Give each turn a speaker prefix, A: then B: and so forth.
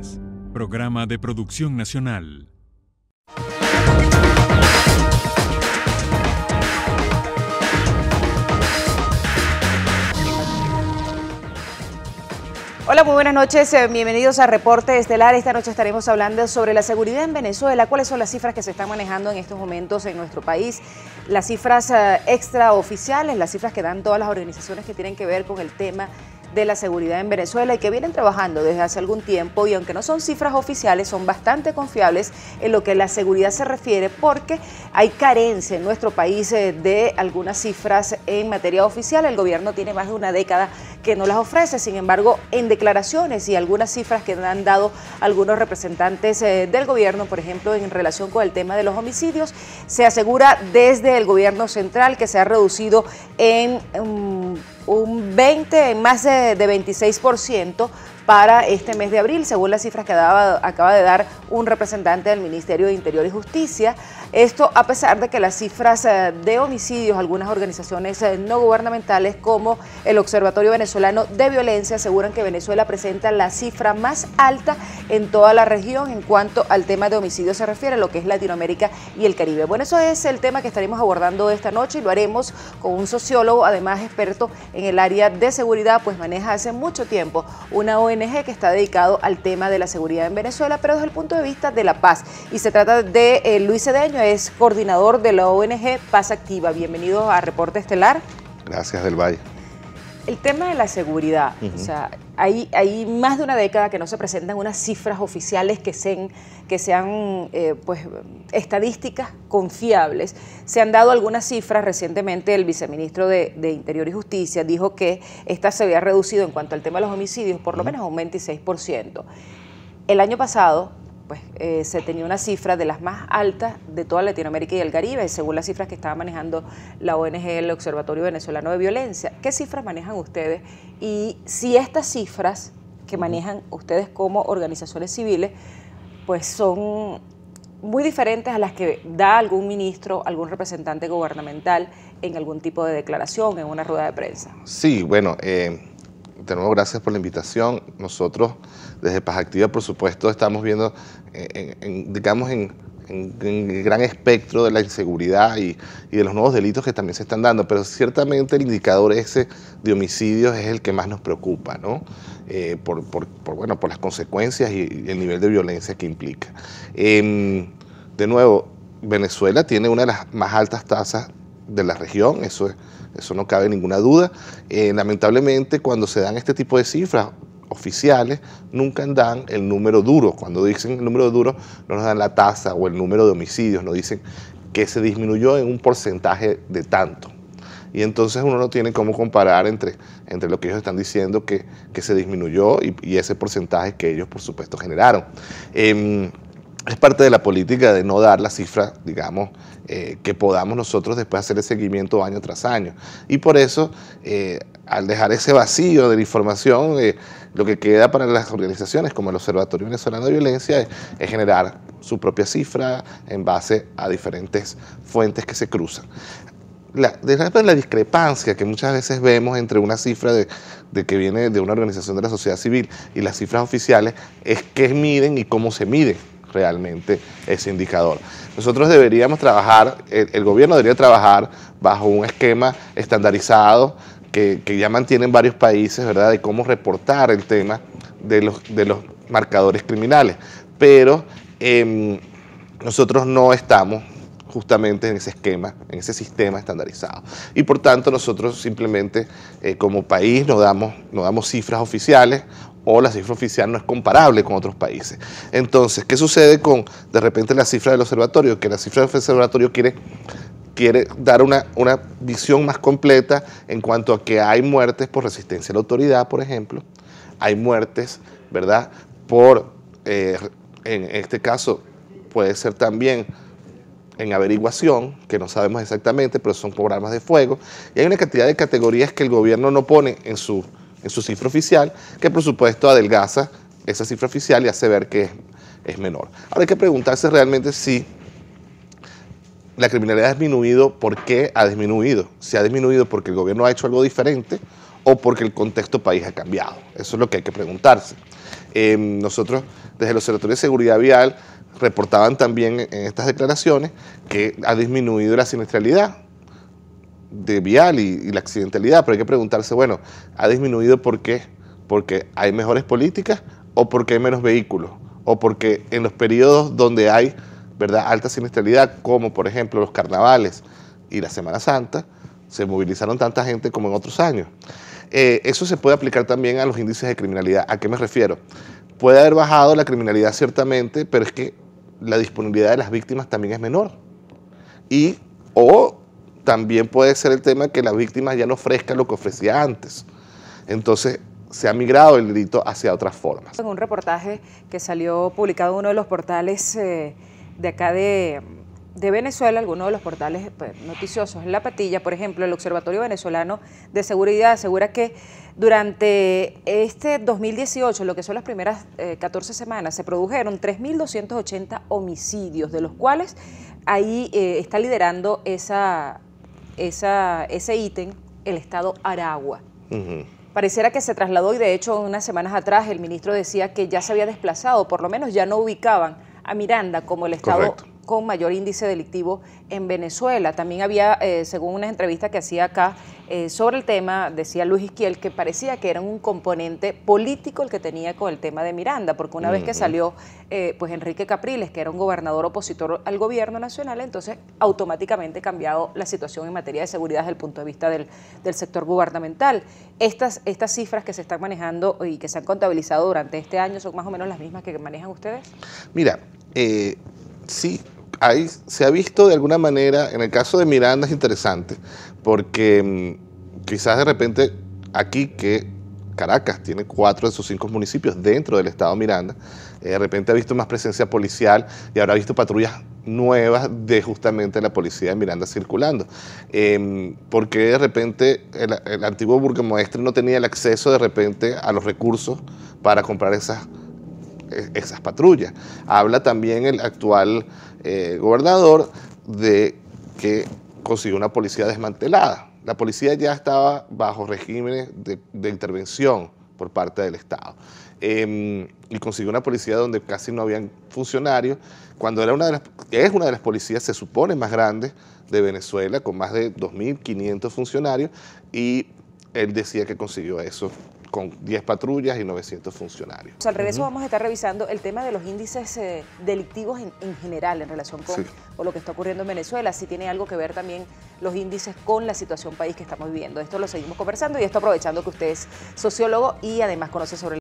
A: Noticias, programa de producción nacional.
B: Hola, muy buenas noches, bienvenidos a Reporte Estelar. Esta noche estaremos hablando sobre la seguridad en Venezuela. ¿Cuáles son las cifras que se están manejando en estos momentos en nuestro país? Las cifras extraoficiales, las cifras que dan todas las organizaciones que tienen que ver con el tema de la seguridad en Venezuela y que vienen trabajando desde hace algún tiempo, y aunque no son cifras oficiales, son bastante confiables en lo que la seguridad se refiere, porque hay carencia en nuestro país de algunas cifras en materia oficial. El gobierno tiene más de una década que no las ofrece. Sin embargo, en declaraciones y algunas cifras que han dado algunos representantes del gobierno, por ejemplo, en relación con el tema de los homicidios, se asegura desde el gobierno central que se ha reducido en más de 26% para este mes de abril, según las cifras que acaba de dar un representante del Ministerio de Interior y Justicia. Esto a pesar de que las cifras de homicidios, algunas organizaciones no gubernamentales como el Observatorio Venezolano de Violencia aseguran que Venezuela presenta la cifra más alta en toda la región en cuanto al tema de homicidios se refiere, a lo que es Latinoamérica y el Caribe. Bueno, eso es el tema que estaremos abordando esta noche y lo haremos con un sociólogo, además experto en el área de seguridad, pues maneja hace mucho tiempo una ONG que está dedicado al tema de la seguridad en Venezuela, pero desde el punto de vista de la paz. Y se trata de Luis Cedeño, es coordinador de la ONG Paz Activa. Bienvenido a Reporte Estelar. Gracias, Del Valle. El tema de la seguridad, o sea, hay más de una década que no se presentan unas cifras oficiales que sean pues, estadísticas confiables. Se han dado algunas cifras. Recientemente el viceministro de Interior y Justicia dijo que esta se había reducido en cuanto al tema de los homicidios por lo menos a un 26%. El año pasado pues, se tenía una cifra de las más altas de toda Latinoamérica y el Caribe, según las cifras que estaba manejando la ONG, el Observatorio Venezolano de Violencia. ¿Qué cifras manejan ustedes? Y si estas cifras que manejan ustedes como organizaciones civiles, pues son muy diferentes a las que da algún ministro, algún representante gubernamental en algún tipo de declaración, en una rueda de prensa.
C: Sí, bueno, de nuevo, gracias por la invitación. Nosotros, desde Paz Activa, por supuesto, estamos viendo, digamos, en el gran espectro de la inseguridad y de los nuevos delitos que también se están dando, pero ciertamente el indicador ese de homicidios es el que más nos preocupa, ¿no? Por las consecuencias y el nivel de violencia que implica. De nuevo, Venezuela tiene una de las más altas tasas de la región, eso no cabe ninguna duda. Lamentablemente, cuando se dan este tipo de cifras oficiales, nunca dan el número duro. Cuando dicen el número duro, no nos dan la tasa o el número de homicidios, nos dicen que se disminuyó en un porcentaje de tanto. Y entonces uno no tiene cómo comparar entre lo que ellos están diciendo que se disminuyó y ese porcentaje que ellos, por supuesto, generaron. Es parte de la política de no dar la cifra, digamos, que podamos nosotros después hacer el seguimiento año tras año. Y por eso, al dejar ese vacío de la información, lo que queda para las organizaciones como el Observatorio Venezolano de Violencia es generar su propia cifra en base a diferentes fuentes que se cruzan. La discrepancia que muchas veces vemos entre una cifra de que viene de una organización de la sociedad civil y las cifras oficiales es qué miden y cómo se mide realmente ese indicador. Nosotros deberíamos trabajar, el gobierno debería trabajar bajo un esquema estandarizado que ya mantienen varios países, ¿verdad?, de cómo reportar el tema de los marcadores criminales. Pero nosotros no estamos justamente en ese esquema, en ese sistema estandarizado. Y por tanto nosotros simplemente como país no damos cifras oficiales, o la cifra oficial no es comparable con otros países. Entonces, ¿qué sucede con, de repente, la cifra del observatorio? Que la cifra del observatorio quiere dar una visión más completa en cuanto a que hay muertes por resistencia a la autoridad, por ejemplo. Hay muertes, ¿verdad?, en este caso, puede ser también en averiguación, que no sabemos exactamente, pero son por armas de fuego. Y hay una cantidad de categorías que el gobierno no pone en su cifra oficial, que por supuesto adelgaza esa cifra oficial y hace ver que es menor. Ahora hay que preguntarse realmente si la criminalidad ha disminuido, ¿por qué ha disminuido? Si ha disminuido porque el gobierno ha hecho algo diferente o porque el contexto país ha cambiado. Eso es lo que hay que preguntarse. Nosotros, desde el Observatorio de Seguridad Vial, reportaban también en estas declaraciones que ha disminuido la siniestralidad de vial y la accidentalidad, pero hay que preguntarse, bueno, ¿ha disminuido por qué? ¿Porque hay mejores políticas o porque hay menos vehículos? ¿O porque en los periodos donde hay, ¿verdad?, alta siniestralidad, como por ejemplo los carnavales y la Semana Santa, se movilizaron tanta gente como en otros años? Eso se puede aplicar también a los índices de criminalidad. ¿A qué me refiero? Puede haber bajado la criminalidad ciertamente, pero es que la disponibilidad de las víctimas también es menor. O también puede ser el tema de que las víctimas ya no ofrezcan lo que ofrecía antes. Entonces, se ha migrado el delito hacia otras formas.
B: En un reportaje que salió publicado en uno de los portales de acá de Venezuela, algunos de los portales noticiosos, La Patilla, por ejemplo, el Observatorio Venezolano de Seguridad asegura que durante este 2018, lo que son las primeras 14 semanas, se produjeron 3.280 homicidios, de los cuales ahí está liderando ese ítem el estado Aragua. Pareciera que se trasladó y de hecho unas semanas atrás el ministro decía que ya se había desplazado, por lo menos ya no ubicaban a Miranda como el estado
C: Correcto.
B: con mayor índice delictivo en Venezuela. También había, según una entrevista que hacía acá sobre el tema, decía Luis Isquiel que parecía que era un componente político el que tenía con el tema de Miranda, porque una vez que salió pues Enrique Capriles, que era un gobernador opositor al gobierno nacional, entonces automáticamente cambiado la situación en materia de seguridad desde el punto de vista del sector gubernamental. Estas cifras que se están manejando y que se han contabilizado durante este año son más o menos las mismas que manejan ustedes.
C: Mira, sí, se ha visto de alguna manera, en el caso de Miranda es interesante, porque quizás de repente aquí que Caracas tiene 4 de sus 5 municipios dentro del estado Miranda, de repente ha visto más presencia policial y habrá visto patrullas nuevas de justamente la policía de Miranda circulando. Porque de repente el antiguo burgomaestre no tenía el acceso de repente a los recursos para comprar esas patrullas. Habla también el actual gobernador de que consiguió una policía desmantelada. La policía ya estaba bajo regímenes de intervención por parte del Estado. Y consiguió una policía donde casi no habían funcionarios, cuando es una de las policías, se supone, más grandes de Venezuela, con más de 2.500 funcionarios, y él decía que consiguió eso con 10 patrullas y 900 funcionarios.
B: Al regreso vamos a estar revisando el tema de los índices delictivos en general en relación con lo que está ocurriendo en Venezuela, si tiene algo que ver también los índices con la situación país que estamos viviendo. Esto lo seguimos conversando y esto aprovechando que usted es sociólogo y además conoce sobre